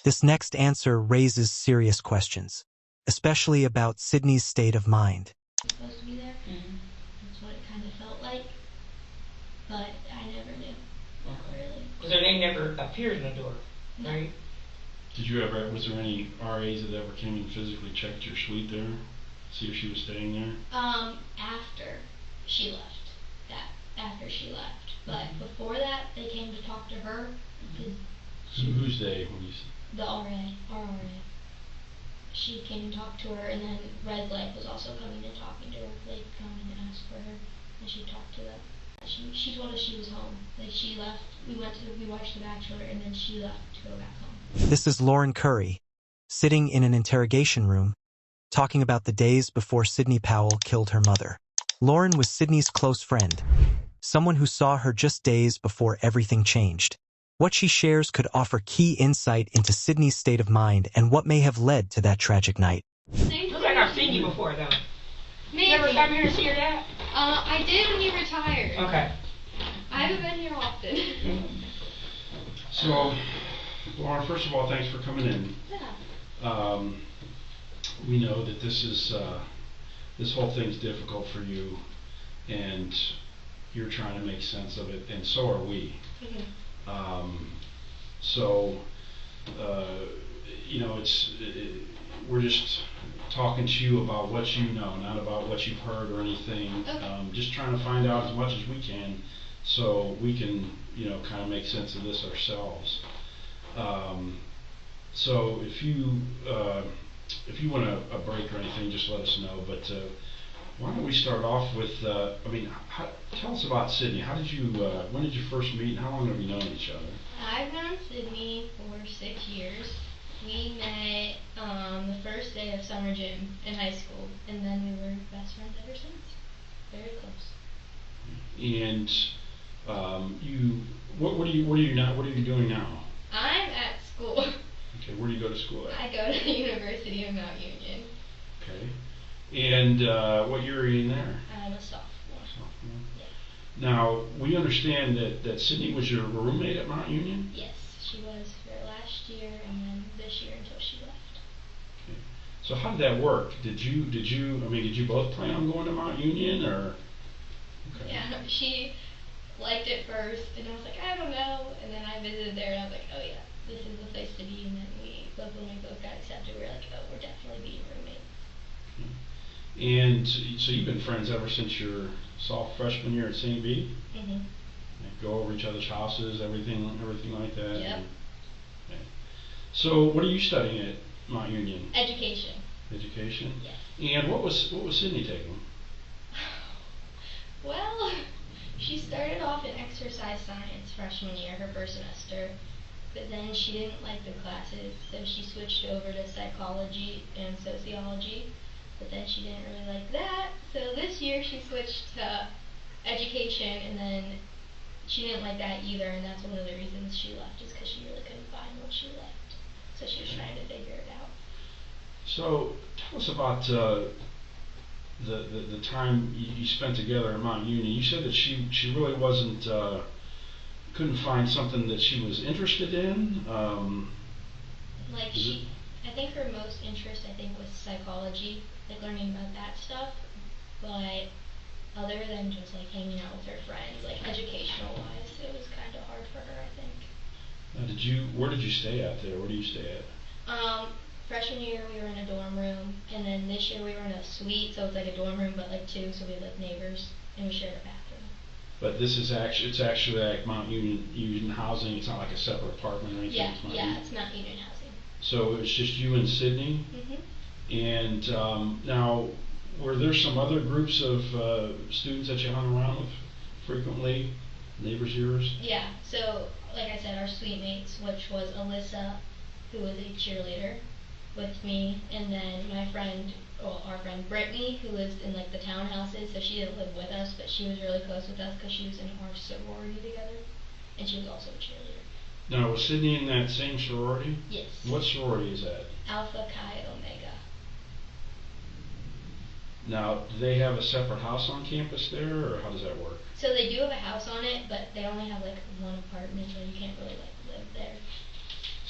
This next answer raises serious questions, especially about Sydney's state of mind. Supposed to be there. That's what it kind of felt like, but I never knew. Not really. Because her name never appeared in the door, right? Was there any RAs that ever came and physically checked your suite there? See if she was staying there? After she left. After she left. But before that, they came to talk to her. So who's they? When you the RA, our RA. She came and talked to her, and then Red Light was also coming and talking to her. They come and asked for her, and she talked to them. She told us she was home. Like, she left. We watched The Bachelor, and then she left to go back home. This is Lauren Curry, sitting in an interrogation room, talking about the days before Sydney Powell killed her mother. Lauren was Sydney's close friend, someone who saw her just days before everything changed. What she shares could offer key insight into Sydney's state of mind and what may have led to that tragic night. Looks like I've seen you before, though. Maybe. You ever come here to see your dad? I did when he retired. Okay. I haven't been here often. So, Lauren, first of all, thanks for coming in. Yeah. We know that this whole thing's difficult for you, and you're trying to make sense of it, and so are we. We're just talking to you about what you know, not about what you've heard or anything. Okay. Just trying to find out as much as we can, so we can, kind of make sense of this ourselves. So if you want a break or anything, just let us know. But why don't we start off with? Tell us about Sydney. When did you first meet, and how long have you known each other? I've known Sydney for 6 years. We met the first day of summer gym in high school, and then we were best friends ever since. Very close. And what are you doing now? I'm at school. Okay, where do you go to school at? I go to the University of Mount Union. Okay. And what year are you in there? I'm a sophomore. Yeah. Now, we understand that Sydney was your roommate at Mount Union? Yes, she was for last year and then this year until she left. Okay. So how did that work? Did you both plan on going to Mount Union, or? Okay. Yeah, she liked it first, and I was like, I don't know, and then I visited there, and I was like, oh yeah, this is the place to be, and then when we both got accepted, we were like, oh, we're definitely being roommates. Okay. And so you've been friends ever since your freshman year at St. B? Mm-hmm. Like, go over each other's houses, everything like that? Yep. Okay. So what are you studying at Mount Union? Education. Education? Yes. And what was Sydney taking? Well, she started off in exercise science freshman year, her first semester, but then she didn't like the classes, so she switched over to psychology and sociology, but then she didn't really like that, so this year she switched to education, and then she didn't like that either, and that's one of the reasons she left, is because she really couldn't find what she liked, so she was trying to figure it out. So tell us about the time you spent together at Mount Union. You said that she really couldn't find something that she was interested in. I think her most interest, was psychology, like learning about that stuff, but other than just like hanging out with her friends, like educational wise, it was kind of hard for her, I think. Now, where did you stay at there? Where do you stay at? Freshman year we were in a dorm room, and then this year we were in a suite, so it's like a dorm room but like two, so we had like neighbors, and we shared a bathroom. But it's actually like Mount Union housing. It's not like a separate apartment or anything. It's Mount Union housing. So it's just you and Sydney? Mm-hmm. And now, were there some other groups of students that you hung around with frequently? Neighbors of yours? Yeah, so like I said, our suite mates, which was Alyssa, who was a cheerleader with me, and then our friend Brittany, who lives in like the townhouses, so she didn't live with us, but she was really close with us because she was in our sorority together, and she was also a cheerleader. Now, was Sydney in that same sorority? Yes. What sorority is that? Alpha Chi Omega. Now, do they have a separate house on campus there, or how does that work? So they do have a house on it, but they only have like one apartment, so you can't really like live there.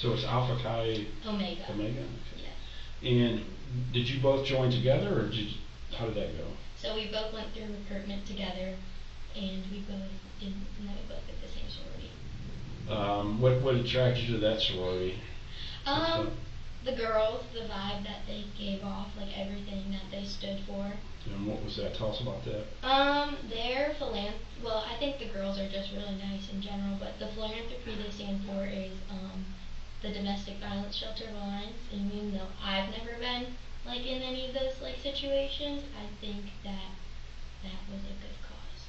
So it's Alpha Chi Omega. Omega? Yeah. Okay. And did you both join together, or how did that go? So we both went through recruitment together, and we both didn't, and then we both did the same sorority. What attracted you to that sorority? The girls, the vibe that they gave off, like everything that they stood for. And what was that? Tell us about that. Their well, I think the girls are just really nice in general, but the philanthropy they stand for is the Domestic Violence Shelter of Alliance, and even though I've never been like in any of those like situations, I think that was a good cause.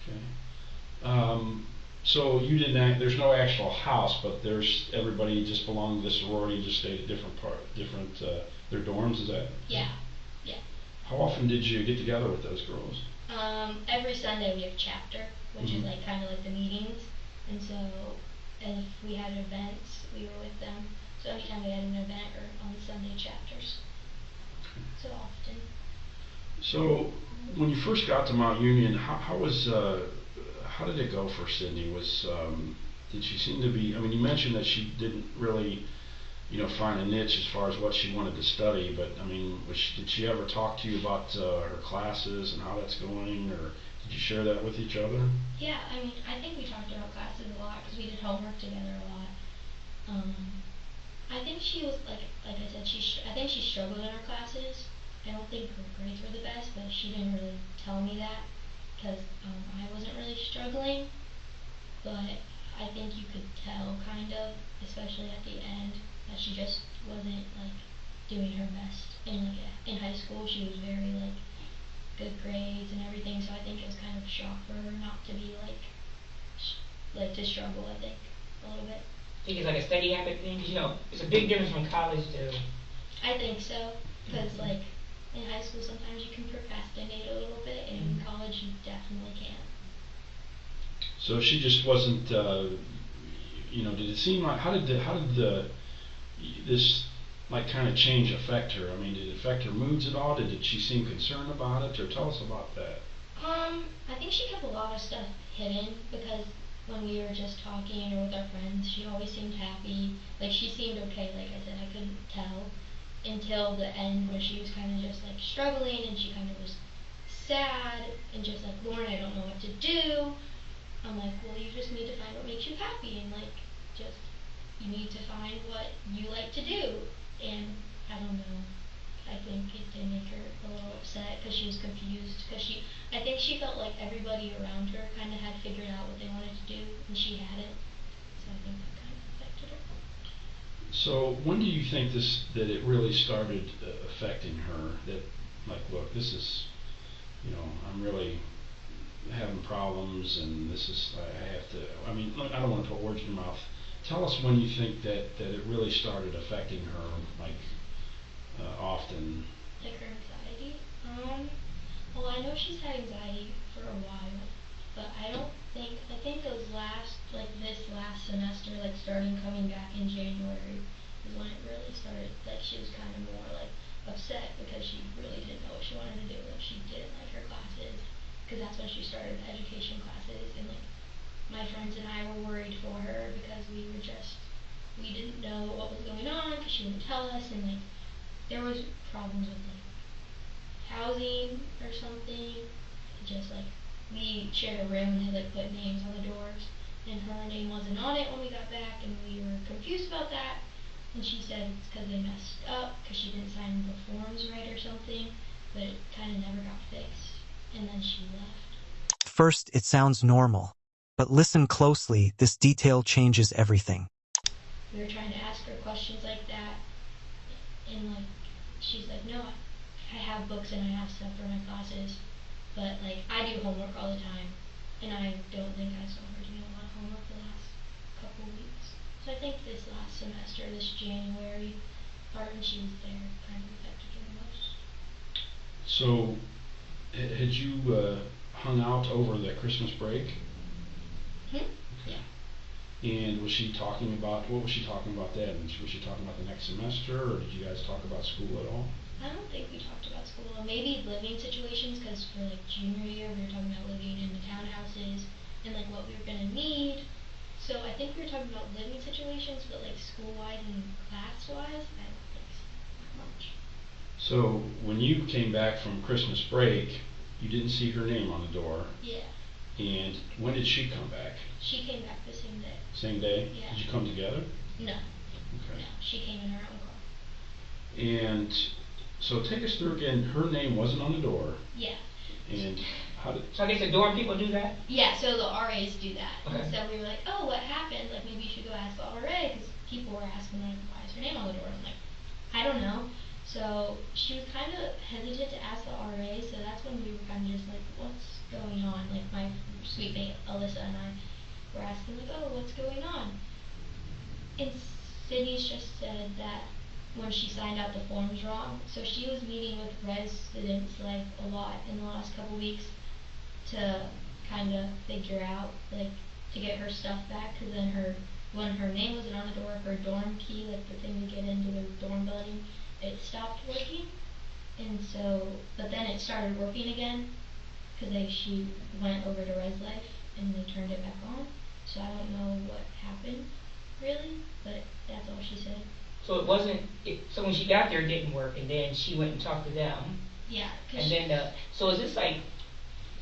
Okay. So you didn't. There's no actual house, but everybody just belonged to the sorority and just stayed at different their dorms. Is that? Yeah. Yeah. How often did you get together with those girls? Every Sunday we have chapter, which is like kind of like the meetings, and so if we had events, we were with them. So anytime we had an event or on Sunday chapters. So often. So when you first got to Mount Union, how did it go for Sydney? Did she seem to be? I mean, you mentioned that she didn't really, find a niche as far as what she wanted to study. But I mean, did she ever talk to you about her classes and how that's going, or did you share that with each other? Yeah, I mean, I think we talked about classes a lot because we did homework together a lot. I think she was like I said, I think she struggled in her classes. I don't think her grades were the best, but she didn't really tell me that because I wasn't really struggling. But I think you could tell, kind of, especially at the end, that she just wasn't like doing her best. And like in high school, she was very like good grades and everything. So I think it was kind of a shock for her not to be like to struggle. I think a little bit. I think it's like a study habit thing, 'cause, it's a big difference from college to. I think so, because like in high school sometimes you can procrastinate a little bit, and in college you definitely can't. So she just wasn't. Did it seem like how did this like kind of change affect her? I mean, did it affect her moods at all? Did she seem concerned about it? Or tell us about that. I think she kept a lot of stuff hidden because when we were just talking or with our friends, she always seemed happy. Like she seemed okay. Like I said, I couldn't tell until the end when she was kind of just like struggling and she kind of was sad and just like, Lauren, I don't know what to do. I'm like, well, you just need to find what makes you happy and like just you need to find what you like to do. And I don't know. I think it did make her a little upset because she was confused. I think she felt like everybody around her kind of had figured out what they wanted to do, and she hadn't. So I think that kind of affected her. So when do you think that it really started affecting her? That like, look, this is, I'm really having problems, and this is I have to. I mean, look, I don't want to put words in your mouth. Tell us when you think that it really started affecting her, like often. Like her anxiety. Well, I know she's had anxiety for a while, but I think those this last semester, like starting coming back in January, is when it really started. Like she was kind of more like upset because she really didn't know what she wanted to do, and she didn't like her classes, because that's when she started the education classes, and like my friends and I were worried for her because we didn't know what was going on because she wouldn't tell us, and like there was problems with like housing or something. Just like we shared a room and had like put names on the doors, and her name wasn't on it when we got back, and we were confused about that. And she said it's because they messed up because she didn't sign the forms right or something, but it kind of never got fixed. And then she left. First, it sounds normal, but listen closely, this detail changes everything. We were trying to ask her questions like that, and like she's like, no, I have books and I have stuff for my classes, but like I do homework all the time, and I don't think I saw her doing a lot of homework the last couple weeks. So I think this last semester, this January part when she was there, kind of affected her the most. So, had you hung out over the Christmas break? Yeah. And was she talking about what was she talking about then? Was she talking about the next semester, or did you guys talk about school at all? I don't think we talked about school. Maybe living situations, because for like junior year we were talking about living in the townhouses and like what we were gonna need. So I think we were talking about living situations, but like school-wide and class-wise, I don't think so much. So when you came back from Christmas break, you didn't see her name on the door. Yeah. And when did she come back? She came back the same day. Same day? Yeah. Did you come together? No. Okay. No, she came in her own car. And so take us through again, her name wasn't on the door. Yeah. And how did... So I guess the dorm people do that? Yeah, so the RAs do that. Okay. And so we were like, oh, what happened? Like, maybe you should go ask the RA, because people were asking, like, why is her name on the door? I'm like, I don't know. So she was kind of hesitant to ask the RA, so that's when we were kind of just like, what's going on? Like, my sweet mate, Alyssa, and I were asking, like, oh, what's going on? And Sydney's just said that when she signed out the forms wrong, so she was meeting with residents, like, a lot in the last couple weeks to kind of figure out, like, to get her stuff back, because then when her name wasn't on the door, her dorm key, like the thing to get into the dorm building, it stopped working. And so, but then it started working again, because she went over to Res Life and they turned it back on. So I don't know what happened, really, but that's all she said. So it wasn't, so when she got there it didn't work, and then she went and talked to them. Yeah. And then, so is this like,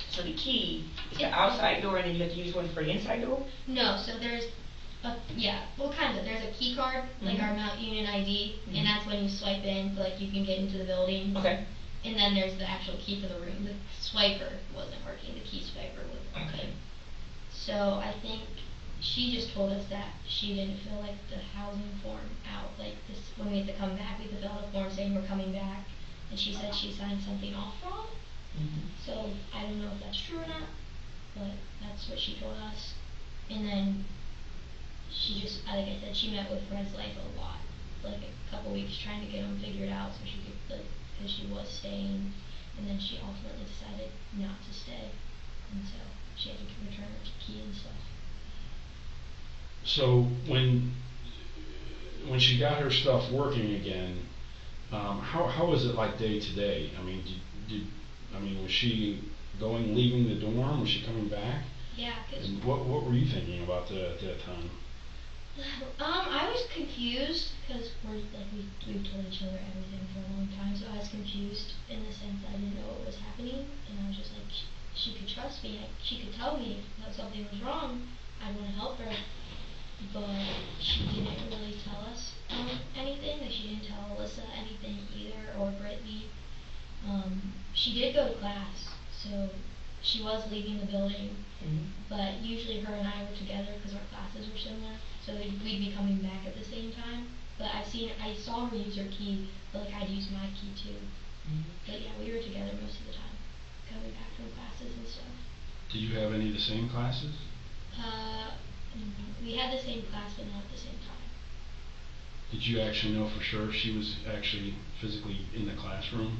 so the key is the outside door and then you have to use one for the inside door? No, so there's kind of. There's a key card, like our Mount Union ID, and that's when you swipe in, like you can get into the building. Okay. And then there's the actual key for the room. The swiper wasn't working, the key swiper wasn't working. Okay. So I think she just told us that she didn't fill like the housing form out, like this, when we had to come back, we had to fill out a form saying we're coming back, and she said she signed something off wrong. So I don't know if that's true or not, but that's what she told us. And then she just, like I said, she met with Res Life a lot, like a couple weeks trying to get them figured out so she could, like, because she was staying, and then she ultimately decided not to stay, and so she had to return her key and stuff. So when she got her stuff working again, how was it like day to day? I mean, was she leaving the dorm? Was she coming back? Yeah, and what were you thinking about at that time? I was confused because we've told each other everything for a long time, so I was confused in the sense I didn't know what was happening, and I was just like, she could trust me, she could tell me if something was wrong, I'd want to help her, but she didn't really tell us anything. Like, she didn't tell Alyssa anything either, or Brittany. She did go to class, so she was leaving the building, but usually her and I were together because our classes were similar, so we'd be coming back at the same time. But I saw her use her key, but like I'd use my key too. But yeah, we were together most of the time, coming back from classes and stuff. Did you have any of the same classes? We had the same class, but not at the same time. Did you actually know for sure if she was actually physically in the classroom?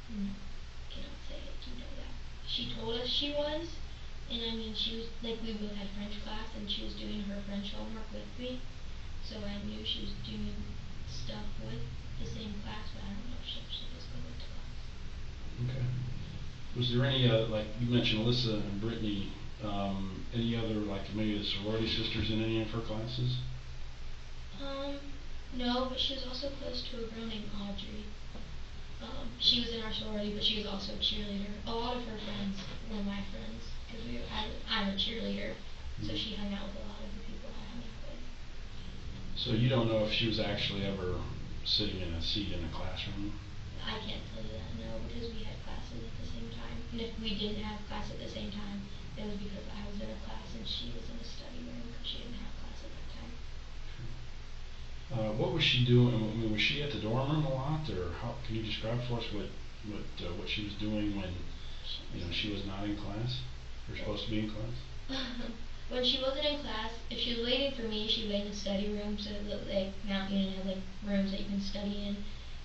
No, cannot say I do know that. She told us she was, and I mean she was, like, we both had French class and she was doing her French homework with me, so I knew she was doing stuff with the same class, but I don't know if she actually was going to class. Okay. Was there any, like you mentioned Alyssa and Brittany, any other, like maybe the sorority sisters in any of her classes? No, but she was also close to a girl named Audrey. She was in our sorority, but she was also a cheerleader. A lot of her friends were my friends, because I'm a cheerleader, so she hung out with a lot of the people I hung out with. So you don't know if she was actually ever sitting in a seat in a classroom? I can't tell you that, no, because we had classes at the same time. And if we didn't have class at the same time, it was because I was in a class and she was in a study room because she didn't have class at that time. What was she doing? I mean, was she at the dorm room a lot, or how can you describe for us what she was doing when she was not in class or supposed to be in class? When she wasn't in class, if she was waiting for me, she'd wait in the study room. So like Mount Union had like rooms that you can study in.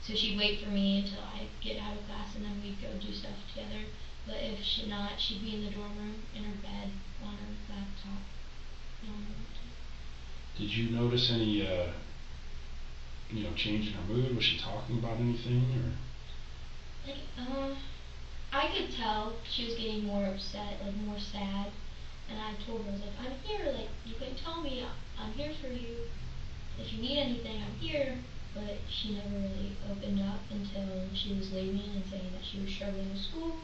So she'd wait for me until I get out of class, and then we'd go do stuff together. But if she'd be in the dorm room in her bed on her laptop. Did you notice any change in her mood? Was she talking about anything, or? Like, I could tell she was getting more upset, like more sad, and I told her, I was like, I'm here, like, you can tell me, I'm here for you. If you need anything, I'm here. But she never really opened up until she was leaving and saying that she was struggling with school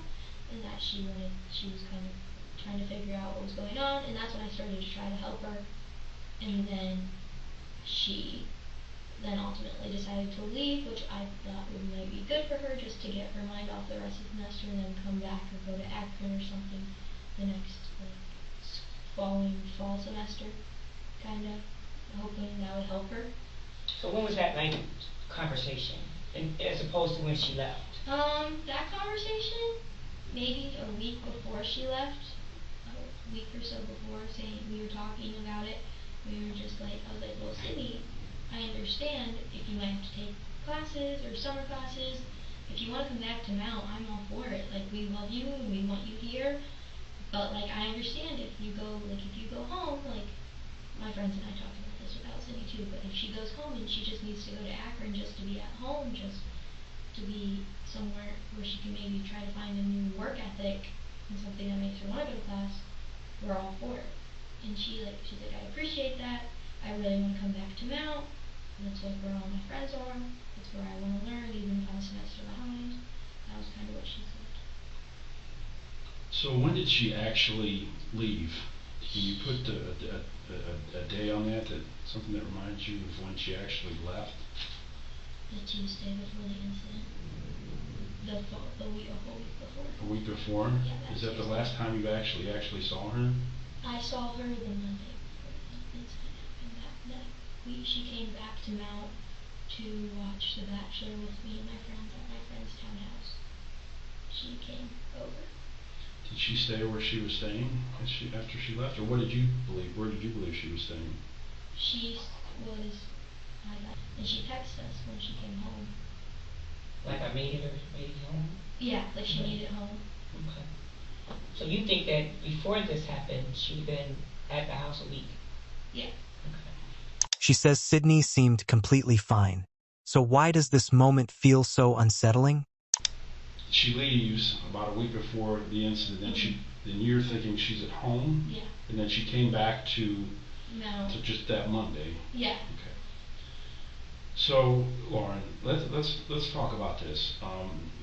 and that she was kind of trying to figure out what was going on, and that's when I started to try to help her. And then she ultimately decided to leave, which I thought would maybe be good for her, just to get her mind off the rest of the semester and then come back or go to Akron or something the next following fall semester, kind of hoping that would help her. So when was that conversation, as opposed to when she left? That conversation, maybe a week before she left, a week or so before, saying we were talking about it. We were just like, I was like, well, Sydney, I understand if you might have to take classes or summer classes. If you want to come back to Mount, I'm all for it. Like, we love you and we want you here. But, like, I understand if you go home, like, my friends and I talked about this without Sydney too, but if she goes home and she just needs to go to Akron just to be at home, just to be somewhere where she can maybe try to find a new work ethic and something that makes her want to go to class, we're all for it. And she's like, I appreciate that. I really want to come back to Mount. That's like where all my friends are. That's where I want to learn, even if I'm a semester behind. That was kind of what she said. So when did she actually leave? Can you put a day on that, something that reminds you of when she actually left? The Tuesday before the incident. A whole week before. A week before? Yeah, is that Tuesday. The last time you actually saw her? I saw her the Monday before the incident happened. That week she came back to Mount to watch The Bachelor with me and my friends at my friend's townhouse. She came over. Did she stay where she was staying after she left, or what did you believe? Where did you believe she was staying? She was, and she texted us when she came home. Like I made it home? Yeah, like she made it home. Okay. So you think that before this happened, she'd been at the house a week? Yeah. Okay. She says Sydney seemed completely fine. So why does this moment feel so unsettling? She leaves about a week before the incident, then you're thinking she's at home? Yeah. And then she came back to just that Monday? Yeah. Okay. So, Lauren, let's talk about this.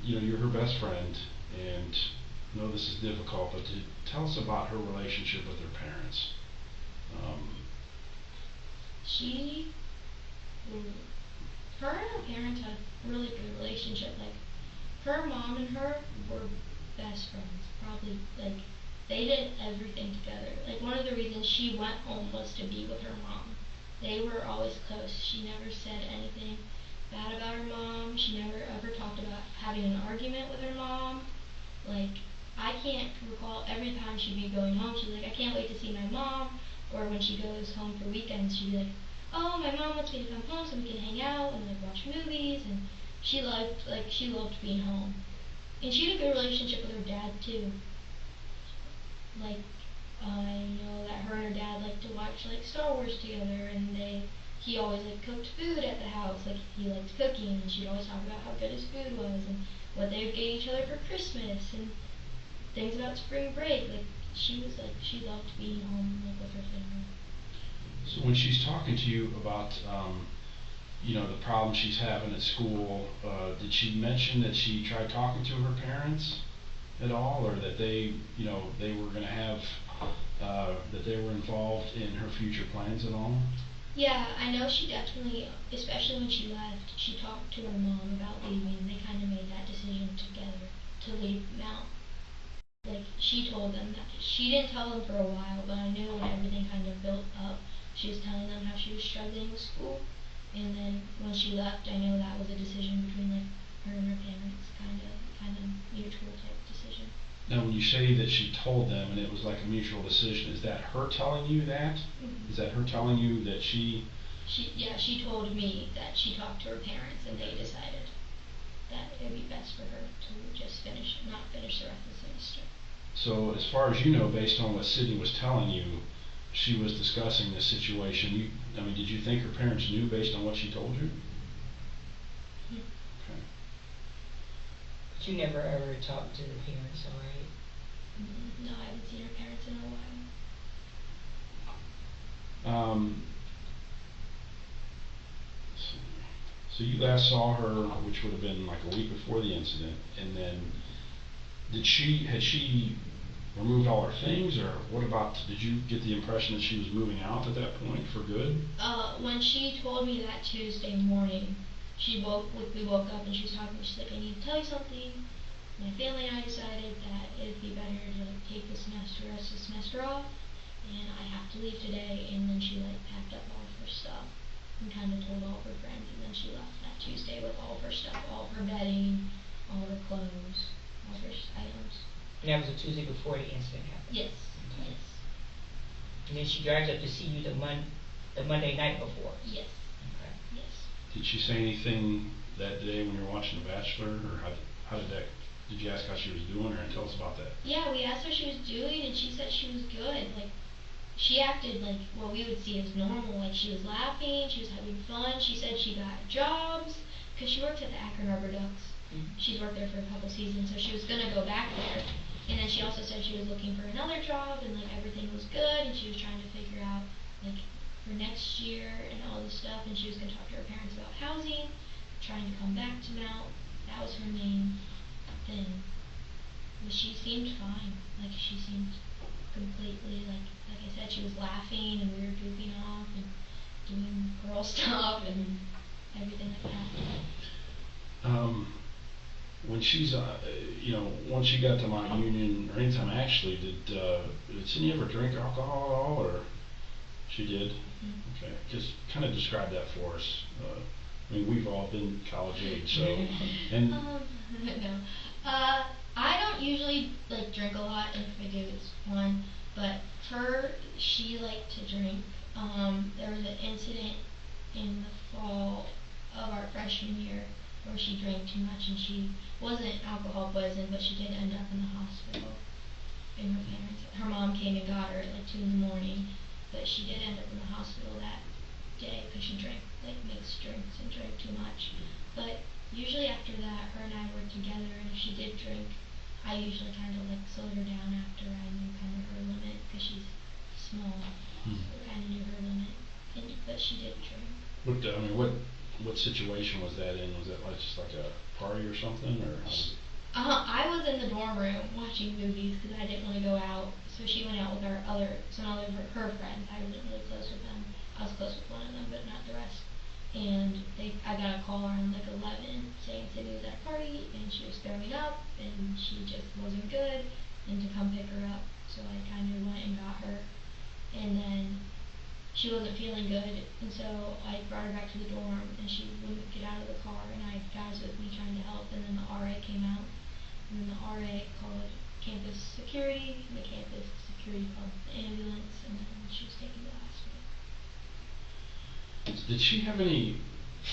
You're her best friend, and I know this is difficult, but tell us about her relationship with her parents. Her and her parents had a really good relationship. Like, her mom and her were best friends. Probably, like, they did everything together. Like, one of the reasons she went home was to be with her mom. They were always close. She never said anything bad about her mom. She never ever talked about having an argument with her mom. Like, I can't recall every time she'd be going home, she'd be like, I can't wait to see my mom. Or when she goes home for weekends, she'd be like, oh, my mom wants me to come home so we can hang out and, like, watch movies. And she loved being home. And she had a good relationship with her dad, too. Like, I know that her and her dad liked to watch, like, Star Wars together, and he always, like, cooked food at the house. Like, he liked cooking, and she'd always talk about how good his food was and what they would get each other for Christmas and things about spring break. Like, she loved being home, like, with her family. So when she's talking to you about, the problem she's having at school, did she mention that she tried talking to her parents at all, or that they were going to have, that they were involved in her future plans at all? Yeah, I know she definitely, especially when she left, she talked to her mom about leaving, and they kind of made that decision together to leave Mount. Like, she told them that. She didn't tell them for a while, but I knew when everything kind of built up, she was telling them how she was struggling with school. And then when she left, I know that was a decision between, like, her and her parents, kind of mutual type decision. Now, when you say that she told them and it was like a mutual decision, is that her telling you that? Mm-hmm. Is that her telling you that she told me that she talked to her parents and they decided that it would be best for her to just not finish the rest of the semester. So, as far as you know, based on what Sydney was telling you, she was discussing this situation. Did you think her parents knew based on what she told you? Yeah. Okay. But you never ever talked to the parents, all right? No, I haven't seen her parents in a while. So you last saw her, which would have been like a week before the incident, and then had she removed all her things, or what about, did you get the impression that she was moving out at that point for good? When she told me that Tuesday morning, we woke up and she was talking, she's like, I need to tell you something. My family and I decided that it'd be better to take the rest of the semester off, and I have to leave today. And then she packed up all of her stuff and kind of told all of her friends, and then she left that Tuesday with all of her stuff, all of her bedding, all of her clothes, all of her items. And that was a Tuesday before the incident happened? Yes, Okay. yes. And then she drives up to see you the Monday night before? Yes. Okay. Yes. Did she say anything that day when you were watching The Bachelor, or how did that, did you ask how she was doing, or tell us about that? Yeah, we asked how she was doing, and she said she was good. She acted like what we would see as normal. She was laughing, she was having fun. She said she got jobs, because she worked at the Akron Rubber Ducks. Mm-hmm. She's worked there for a couple seasons, so she was going to go back there. And then she also said she was looking for another job, and everything was good, and she was trying to figure out for next year and all this stuff, and she was going to talk to her parents about housing, trying to come back to Mount. That was her main thing. But she seemed fine. She seemed completely, like I said, she was laughing, and we were goofing off and doing girl stuff and everything like that. When she's, once she got to Mount Union, or anytime actually, did Sydney ever drink alcohol at all, or she did? Mm-hmm. Okay, just kind of describe that for us. We've all been college age, so, and no. I don't usually drink a lot, and if I do, it's fun. But she liked to drink. There was an incident in the fall of our freshman year where she drank too much, and she wasn't alcohol poisoned, but she did end up in the hospital. And her mom came and got her at 2 in the morning, but she did end up in the hospital that day because she drank mixed drinks and drank too much. But usually after that, her and I were together, and if she did drink, I usually kind of slowed her down after I knew kind of her limit, because she's small, so I kind of knew her limit. But she did drink. What situation was that in? Was that just a party or something, or how was it? I was in the dorm room watching movies because I didn't want to go out. So she went out with some other of her friends. I wasn't really close with them. I was close with one of them, but not the rest. And I got a call around 11 saying Sydney was at a party and she was throwing up and she just wasn't good, and to come pick her up. So I kind of went and got her, and then she wasn't feeling good, and so I brought her back to the dorm, and she wouldn't get out of the car, and I had guys with me trying to help, and then the RA came out, and then the RA called campus security, and the campus security called the ambulance, and then she was taken to the hospital. Did she have any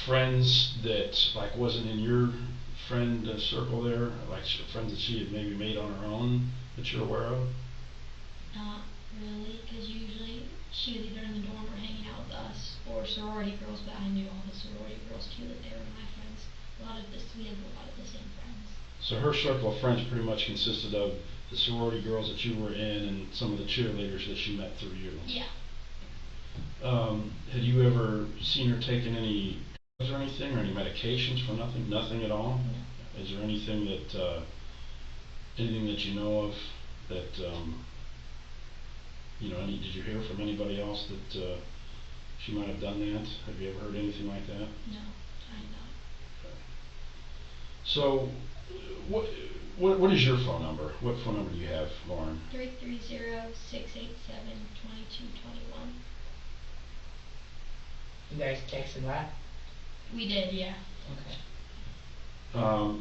friends that wasn't in your friend circle there, friends that she had maybe made on her own that you're aware of? Not really, because usually she was either in the dorm or hanging out with us or sorority girls, but I knew all the sorority girls too, that they were my friends. We had a lot of the same friends. So her circle of friends pretty much consisted of the sorority girls that you were in and some of the cheerleaders that she met through you. Yeah. Had you ever seen her taking any drugs or anything, or any medications for nothing? Nothing at all? No. Is there anything that you know of that, did you hear from anybody else that she might have done that? Have you ever heard anything like that? No, I not. Okay. So, what is your phone number? What phone number do you have, Lauren? 330-687-2221. You guys text a lot? We did, yeah. Okay.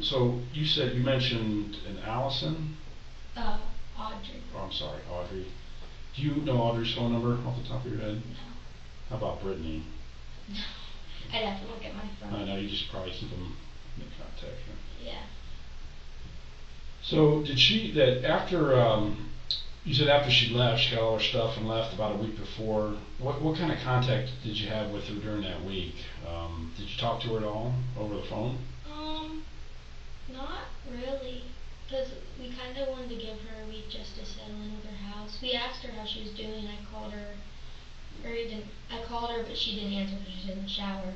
So you mentioned an Allison? Audrey. Oh, I'm sorry, Audrey. Do you know Audrey's phone number off the top of your head? No. How about Brittany? No. I'd have to look at my phone. I know, you just probably keep them in contact. Right? Yeah. So did you said after she left, she got all her stuff and left about a week before. What kind of contact did you have with her during that week? Did you talk to her at all over the phone? Not really, because we kind of wanted to give her a week just to settle in with her house. We asked her how she was doing. I called her or even, I called her, but she didn't answer because she was in the shower.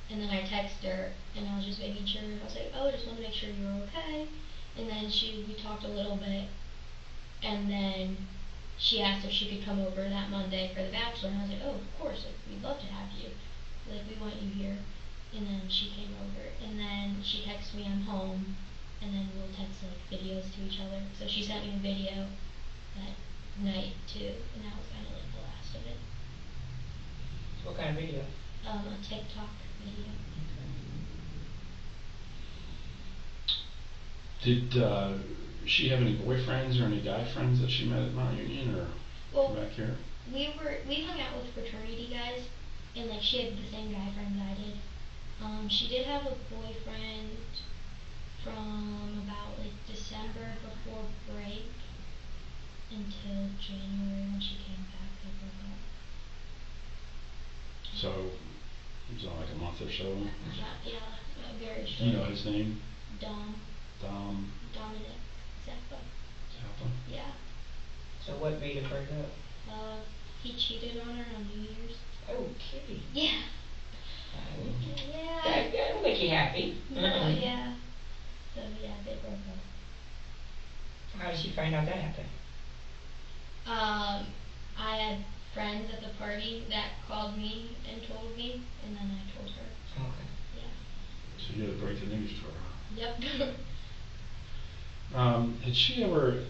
And then I texted her, and I was just making sure. I was like, oh, I just want to make sure you were okay. And then we talked a little bit, and then she asked if she could come over that Monday for the bachelor, and I was like, oh, of course, like, we'd love to have you. Like, we want you here. And then she came over, and then she texted me I'm home, and then we'll text, like, videos to each other. So she sent me a video that night, too, and that was kind of, like, the last of it. What kind of video? A TikTok video. Did she have any boyfriends or any guy friends that she met at Mount Union or back here? We hung out with fraternity guys, and like she had the same guy friends I did. She did have a boyfriend from about like December before break until January when she came back. They broke up. So it was like a month or so. Yeah, very short. Do you know his name? Dominic Zappa. Zappa? Yeah. So what made it break up? He cheated on her on New Year's. Okay. Yeah. Yeah. That'll make you happy. No, yeah. So yeah, they broke up. How did she find out that happened? I had friends at the party that called me and told me, and then I told her. Okay. Yeah. So you had to break the news to her, huh? Yep. Had she ever,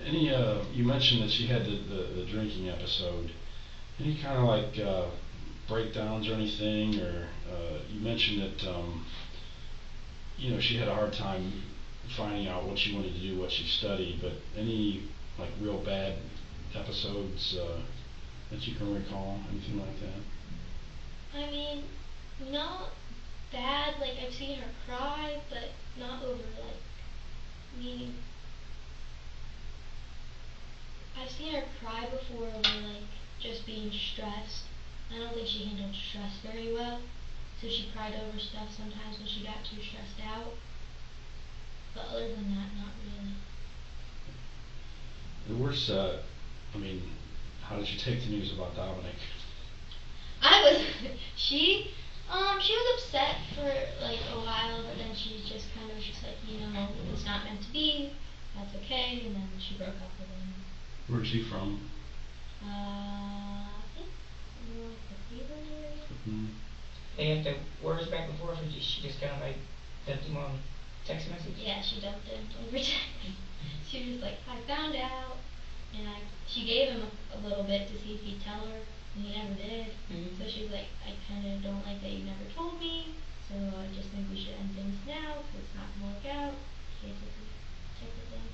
any, you mentioned that she had the drinking episode. Any kind of like breakdowns or anything, or you mentioned that, she had a hard time finding out what she wanted to do, what she studied, but any like real bad episodes that you can recall, anything like that? I mean, not bad. Like I've seen her cry, but not over like me. I've seen her cry before over like just being stressed. I don't think she handled stress very well, so she cried over stuff sometimes when she got too stressed out. But other than that, not really. The worst, how did you take the news about Dominic? She was upset for like a while, but then she just kind of was just like, it's not meant to be. That's okay, and then she broke up with him. Where's she from? I think North the Cleveland area. Mm-hmm. They have the words back and forth, or she just kind of like dumped him on text message? Yeah, she dumped him over text. She was just like, I found out, and she gave him a little bit to see if he'd tell her, and he never did. Mm-hmm. So she was like, I kind of don't like that you never told me, so I just think we should end things now, because it's not going to work out, basically, type of thing.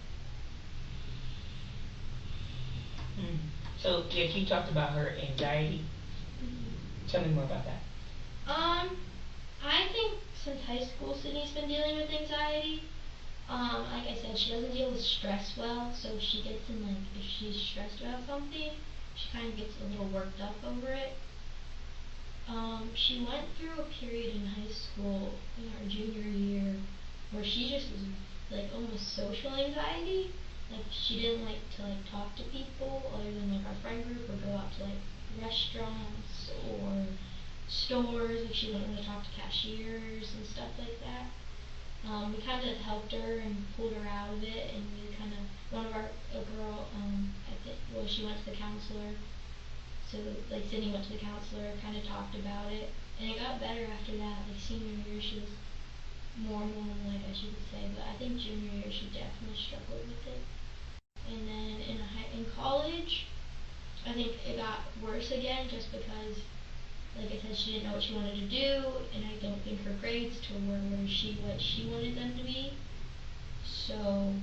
So, you talked about her anxiety. Mm-hmm. Tell me more about that. I think since high school, Sydney's been dealing with anxiety. Like I said, she doesn't deal with stress well, so she gets in like, if she's stressed about something, she kind of gets a little worked up over it. She went through a period in high school, in her junior year, where she just was like almost social anxiety. Like she didn't like to like talk to people other than like our friend group, or go out to like restaurants or stores. Like she didn't want to talk to cashiers and stuff like that. We kind of helped her and pulled her out of it, and we kind of, she went to the counselor. So like Sydney went to the counselor, kind of talked about it, and it got better after that. Like senior year, she was more normal, I guess you could say, but I think junior year she definitely struggled with it. And then in college, I think it got worse again, just because, like I said, she didn't know what she wanted to do, and I don't think her grades were what she wanted them to be. So,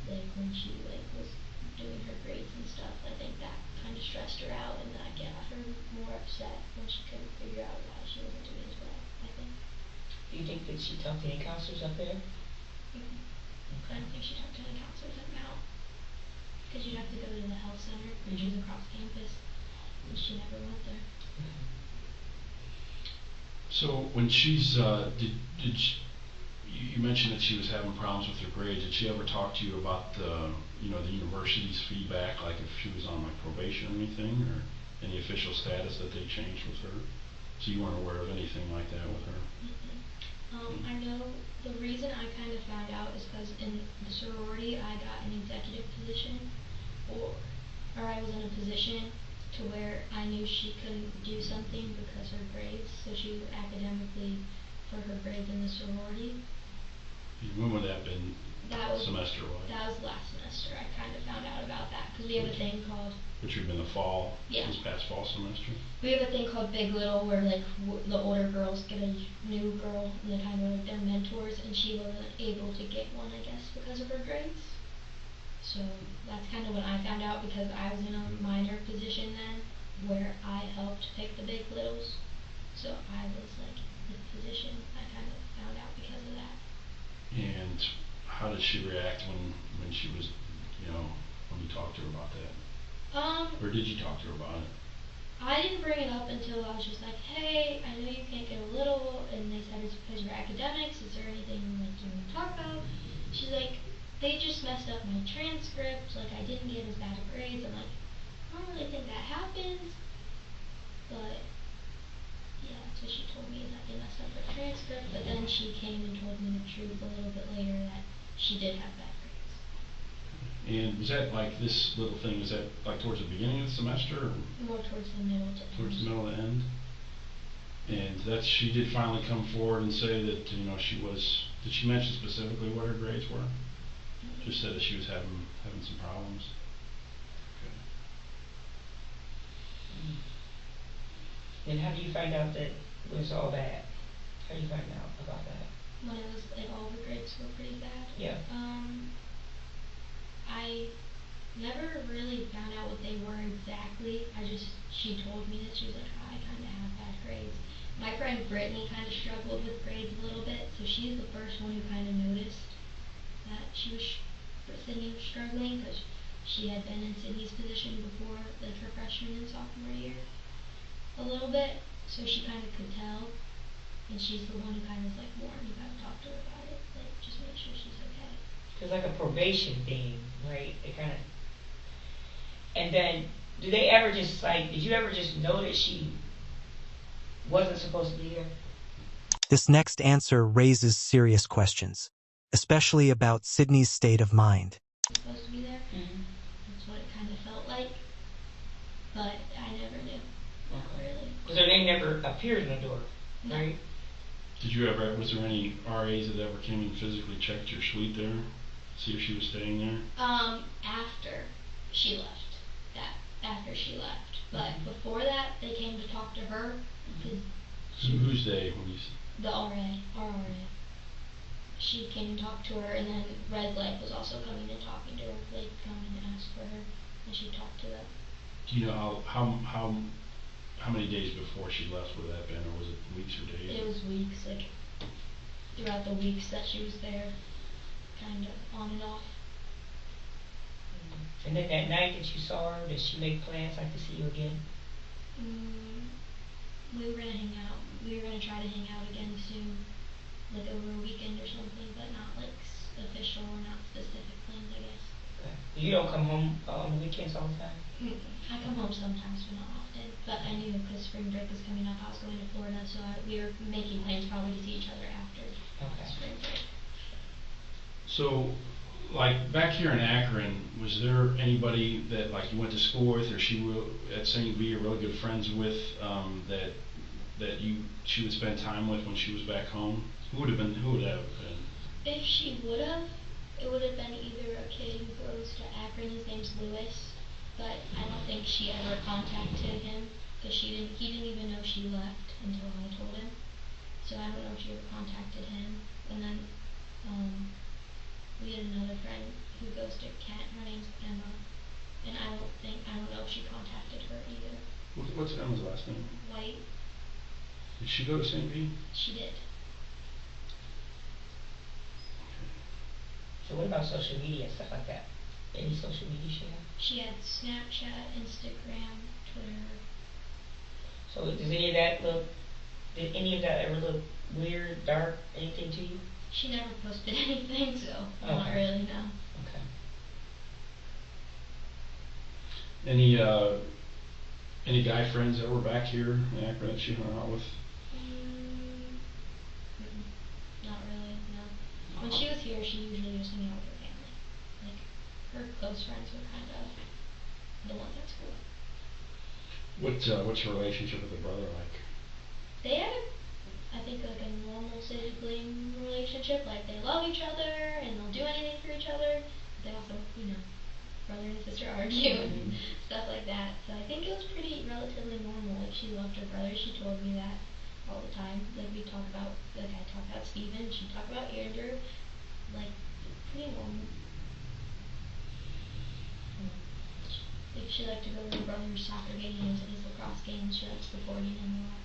like when she like was doing her grades and stuff, I think that kind of stressed her out, and that got her more upset when she couldn't figure out why she wasn't doing as well, I think. Do you think that she talked to any counselors up there? Mm-hmm. I don't think she talked to any counselors at Mount, because you'd have to go to the health center, which is across campus, and she never went there. So when she's, you mentioned that she was having problems with her grades. Did she ever talk to you about the university's feedback, like if she was on like probation or anything, or any official status that they changed with her? So you weren't aware of anything like that with her? I know the reason I kind of found out is because in the sorority I got an executive position, or I was in a position to where I knew she couldn't do something because her grades, so she was academically for her grades in the sorority. When would that have been? That was semester-wise? That was last semester. I kind of found out about that because we have a thing called. Which would have been the fall. Yeah. This past fall semester. We have a thing called Big Little, where like the older girls get a new girl, and they kind of like their mentors, and she wasn't able to get one, I guess, because of her grades. So that's kind of when I found out, because I was in a minor position then, where I helped pick the Big Littles. So I was like in the position. I kind of found out because of that. And how did she react when she was, when you talked to her about that? Or did you talk to her about it? I didn't bring it up until I was just like, hey, I know you can't get a little, and they said it's because of your academics. Is there anything like you want to talk about? She's like, they just messed up my transcript. Like I didn't get as bad of grades. I'm like, I don't really think that happens, but yeah, that's what she told me, that they messed up her transcript. But then she came and told me the truth a little bit later, that she did have bad grades. And was that like this little thing, was that like towards the beginning of the semester? Or more towards the middle to towards end. the middle to end? And she did finally come forward and say that, she was, did she mention specifically what her grades were? Mm-hmm. Just said that she was having some problems. Okay. And how do you find out that it was all bad? How do you find out about that? When it was like all the grades were pretty bad. Yeah. I never really found out what they were exactly. She told me that she was like, I kind of have bad grades. My friend Brittany kind of struggled with grades a little bit, so she's the first one who kind of noticed that Sydney was struggling, because she had been in Sydney's position before, like her freshman and sophomore year, a little bit, so she kind of could tell, and she's the one who kind of like, Warren, you gotta talk to her about it, like just make sure she's okay. It's like a probation thing, right? It kind of. And then, did you ever just know that she wasn't supposed to be there? This next answer raises serious questions, especially about Sydney's state of mind. Supposed to be there. Mm-hmm. That's what it kind of felt like, but I never knew. Not really. Because her name never appeared in the door, No. right? Was there any RAs that ever came and physically checked your suite there? See if she was staying there? After she left. After she left. But before that, they came to talk to her. Who's they? The RA. Our RA. She came and talked to her, and then Red Light was also coming and talking to her. They'd come and ask for her, and she talked to them. Do you know how many days before she left would that have been, or was it weeks or days? It was weeks, like throughout the weeks that she was there, kind of on and off. And then that night that you saw her, did she make plans like to see you again? We were gonna hang out. We were gonna try to hang out again soon, like over a weekend or something, but not like official or not specific plans, I guess. Okay. You don't come home on the weekends all the time? I come home sometimes, but not often. But I knew because spring break was coming up, I was going to Florida, so we were making plans probably to see each other after spring break. So, like back here in Akron, was there anybody that like you went to school with, or she would at St. B, or really good friends with, she would spend time with when she was back home? Who would that have been? If she would have, it would have been either a kid who goes to Akron. His name's Lewis, but I don't think she ever contacted him, because he didn't even know she left until I told him. So I don't know if she ever contacted him. And then we had another friend who goes to Kent. Her name's Emma, and I don't know if she contacted her either. What's Emma's last name? White. Did she go to St. B? She did. So what about social media and stuff like that? Any social media she had? She had Snapchat, Instagram, Twitter. So did any of that ever look weird, dark, anything to you? She never posted anything, so not Okay. really, no. Okay. Any guy friends that were back here in Akron that she hung out with? Not really, no. When she was here, she usually just hung out with her family. Like, her close friends were kind of the ones at school. What's her relationship with her brother like? They had, I think, like a normal sibling relationship. Like, they love each other and they'll do anything for each other. They also, brother and sister argue and stuff like that. So I think it was pretty relatively normal. Like, she loved her brother. She told me that all the time. Like, I talk about Steven, she'd talk about Andrew. Like, pretty normal. Like, she liked to go to her brother's soccer games and his lacrosse games. She liked supporting him a lot.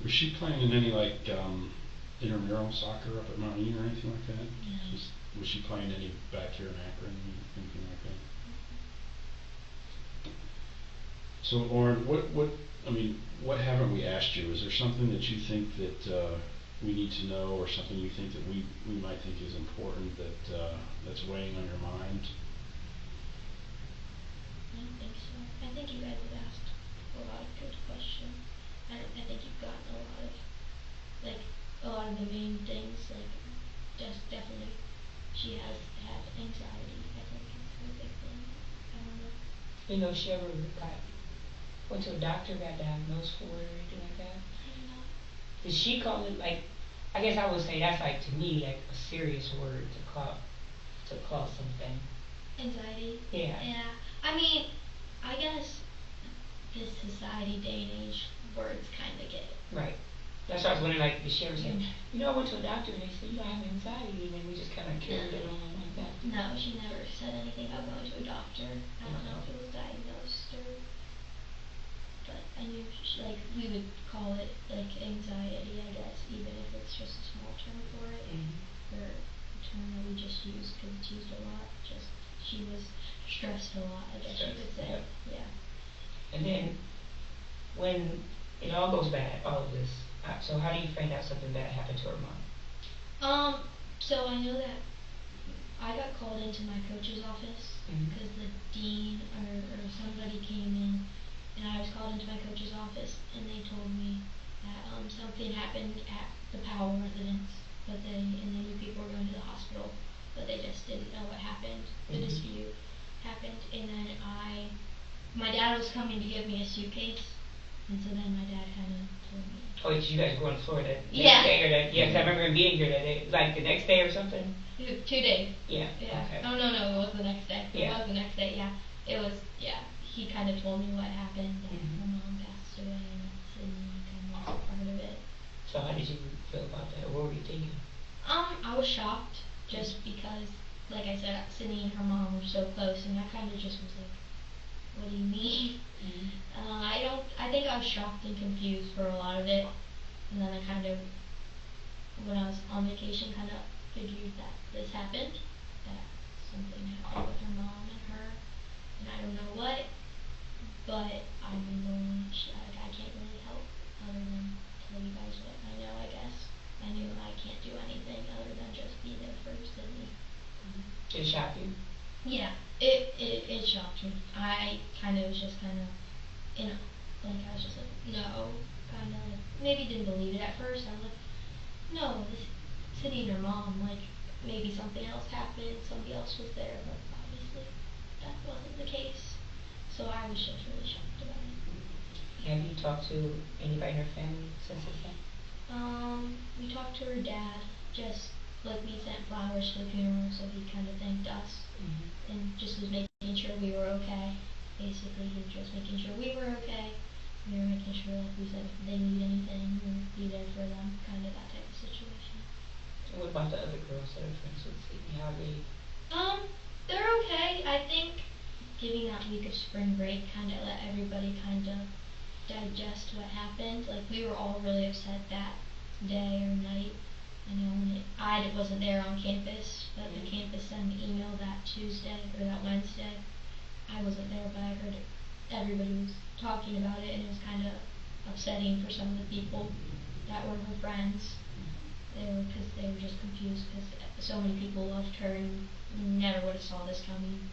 Was she playing in any like intramural soccer up at Mount Union or anything like that? No. Was she playing any back here in Akron, anything like that? So Lauren, what haven't we asked you? Is there something that you think that we need to know, or something you think that we might think is important that's weighing on your mind? I don't think so. I think you guys have asked a lot of good questions. I think you've gotten a lot of the main things. Like, just definitely, she has had anxiety. I think is a big thing. I don't know. You know, she ever went to a doctor, got diagnosed for it or anything like that? I don't know. Did she call it like? I guess I would say that's like, to me, like a serious word to call something. Anxiety. Yeah. Yeah. I mean, I guess this society, day and age, words kind of get. Right. That's why I was wondering, like, did she ever say, I went to a doctor and they said, I have anxiety, and then we just kind of carried it on like that? No, she never said anything about going to a doctor. I don't know if it was diagnosed or. But I knew we would call it like anxiety, I guess, even if it's just a small term for it, or a term that we just use because it's used a lot. Just she was stressed a lot, I guess you could say. Yeah. And then when it all goes bad, all of this, so how do you find out something bad happened to her mom? So I know that I got called into my coach's office because the dean or somebody came in, and I was called into my coach's office, and they told me that something happened at the Powell residence, and they knew people were going to the hospital, but they just didn't know what happened. The dispute happened, and then my dad was coming to give me a suitcase, and so then my dad kind of told me. Oh, you guys were going to Florida Yeah. next day or that? Yeah, 'cause I remember him being here that day, like the next day or something. 2 days. Yeah. Yeah. Okay. Oh no, it was the next day. Yeah. It was the next day. Yeah. It was. Yeah. He kind of told me what happened. That my mom passed away, and kind of was a part of it. So how did you feel about that? What were you thinking? I was shocked, just because, like I said, Sydney and her mom were so close, and I kind of just was like, what do you mean? I think I was shocked and confused for a lot of it, and then I kind of, when I was on vacation, kind of figured that this happened, that something happened with her mom and her, and I don't know what, but I'm the one, I can't really help other than tell you guys what I know, I guess. I knew I can't do anything other than just be there for Sydney. Did it shock you? Yeah, it shocked me. I kind of was just kind of, I was just like, no, kind of like, maybe didn't believe it at first. I was like, no, this Sydney and her mom, like, maybe something else happened, somebody else was there, but obviously that wasn't the case. So I was just really shocked about it. Have you talked to anybody in her family since this happened? We talked to her dad, just like we sent flowers to the funeral, so he kind of thanked us, and just was making sure we were okay. Basically, he was just making sure we were okay. We were making sure, like we said, if they need anything, we would be there for them, kind of that type of situation. And what about the other girls that are friends with Sydney? How are they? They're okay. I think giving that week of spring break kind of let everybody kind of digest what happened. Like, we were all really upset that day or night. I know I wasn't there on campus, but the campus sent an email that Tuesday or that Wednesday. I wasn't there, but I heard everybody was talking about it, and it was kind of upsetting for some of the people that were her friends. Because they were just confused because so many people loved her and never would have saw this coming.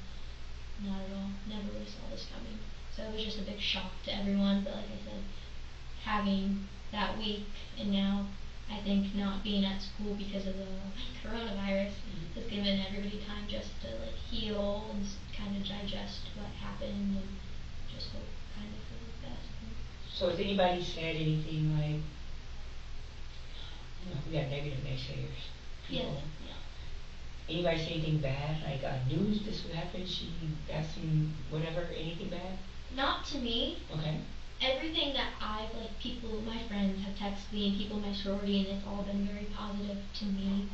Not at all. Never would have saw this coming. So it was just a big shock to everyone. But like I said, having that week and now I think not being at school because of the coronavirus has given everybody time just to like heal and kind of digest what happened and just hope kind of for the best. So has anybody said anything like, we got negative naysayers? People. Yeah. Anybody say anything bad? Like, news, this would happen, she got some, whatever, anything bad? Not to me. Okay. Everything that I've, like, people, my friends have texted me and people in my sorority, and it's all been very positive to me.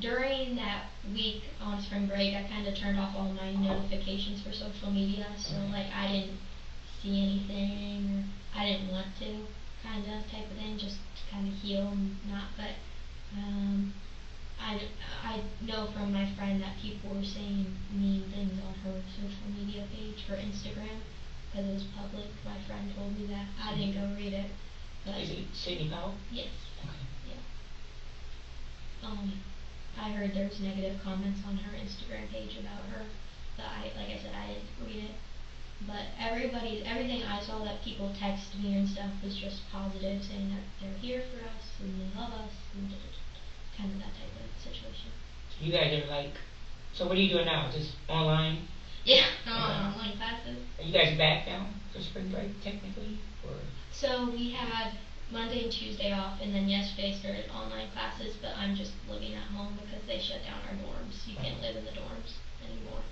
During that week on spring break, I kind of turned off all my notifications for social media, so, like, I didn't see anything, or I didn't want to, kind of, type of thing, just to kind of heal and not, but, I know from my friend that people were saying mean things on her social media page, her Instagram, because it was public. My friend told me that. I didn't go read it. But Is it Sydney Powell? yes. Okay. Yeah. I heard there was negative comments on her Instagram page about her. But like I said, I didn't read it. But everything I saw that people text me and stuff was just positive, saying that they're here for us and they love us and kind of that type of situation. You guys are like, so what are you doing now? Just online? Yeah, online classes. Are you guys back now for spring break technically? Or? So we had Monday and Tuesday off, and then yesterday started online classes, but I'm just living at home because they shut down our dorms. You can't live in the dorms anymore.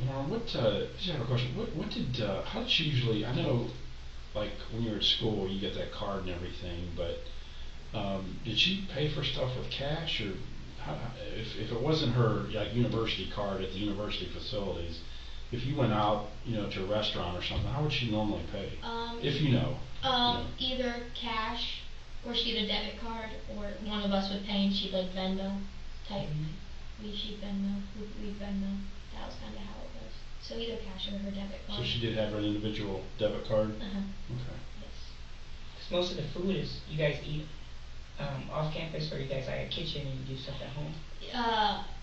Lauren, just have a question. How did she usually, I know, like, when you were at school, you get that card and everything, but, did she pay for stuff with cash, or if it wasn't her, like, university card at the university facilities, if you went out, to a restaurant or something, how would she normally pay? If you know. Either cash, or she had a debit card, or one of us would pay and she'd like Venmo type. She'd Venmo, we'd Venmo. That was kind of how it was. So either cash or her debit card. So she did have an individual debit card? Okay. Yes. Because most of the food is, you guys eat off campus, or you guys like a kitchen and you do stuff at home?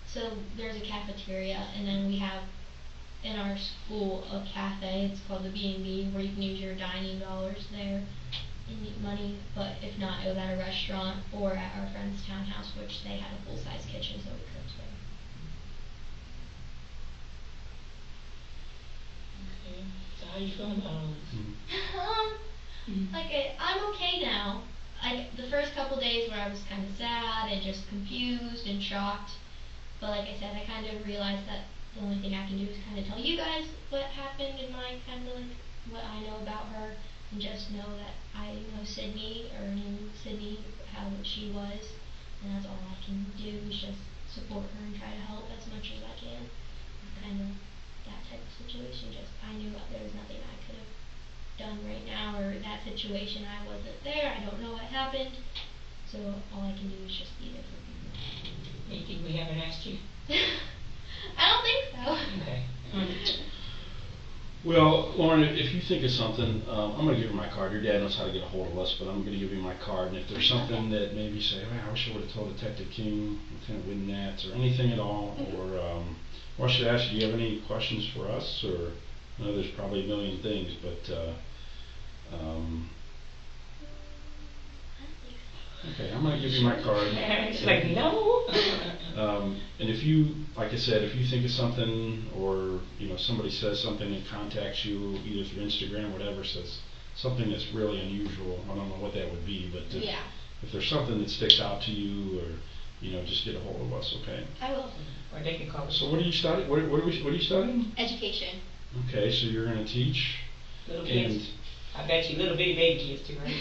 So there's a cafeteria, and then we have in our school a cafe. It's called the B&B, where you can use your dining dollars there and eat money. But if not, it was at a restaurant or at our friend's townhouse, which they had a full-size kitchen, so we cooked there. Okay. So how you feeling about all this? I'm okay now. The first couple days where I was kind of sad and just confused and shocked, but like I said, I kind of realized that the only thing I can do is kind of tell you guys what happened and my kind of like what I know about her, and just know that I know Sydney, or knew Sydney, how she was, and that's all I can do is just support her and try to help as much as I can. Kind of that type of situation. Just I knew that there was nothing I could have done right now, or that situation I wasn't there. I don't know what happened, so all I can do is just be there for people. Anything we haven't asked you? I don't think so. Okay. Well, Lauren, if you think of something, I'm going to give you my card. Your dad knows how to get a hold of us, but I'm going to give you my card. And if there's something that maybe you say, I wish I would have told Detective King, Lieutenant Winnats, or anything at all, or I should ask you, do you have any questions for us? Or I know there's probably a million things, but okay, I'm going to give you my card. She's like, no. And if you, like I said, if you think of something, or somebody says something and contacts you either through Instagram, whatever, says something that's really unusual, I don't know what that would be, but if there's something that sticks out to you, or just get a hold of us, okay? I will. Or they can call us. So what are you studying? What are you studying? Education. Okay, so you're going to teach. Little kids. I bet you little bitty baby kids too, right?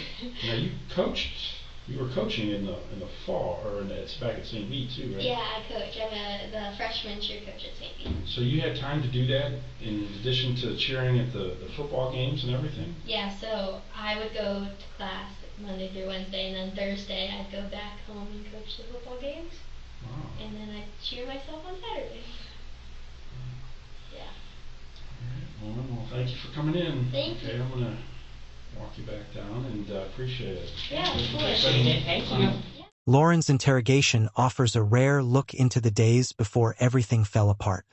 Now you coached. You were coaching in the fall, or it's back at St. B too, right? Yeah, I coach. I'm the freshman cheer coach at St. B. So you had time to do that in addition to cheering at the football games and everything? Yeah, so I would go to class Monday through Wednesday, and then Thursday I'd go back home and coach the football games. Wow. And then I'd cheer myself on Saturday. Yeah. All right, well, thank you for coming in. Thank you. Okay, I'm going to walk you back down, and appreciate it. Yeah, appreciate it. Thank you. Lauren's interrogation offers a rare look into the days before everything fell apart.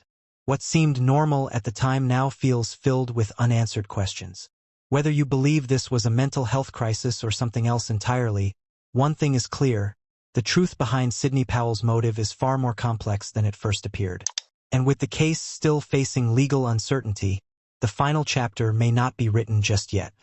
What seemed normal at the time now feels filled with unanswered questions. Whether you believe this was a mental health crisis or something else entirely, one thing is clear: the truth behind Sydney Powell's motive is far more complex than it first appeared. And with the case still facing legal uncertainty, the final chapter may not be written just yet.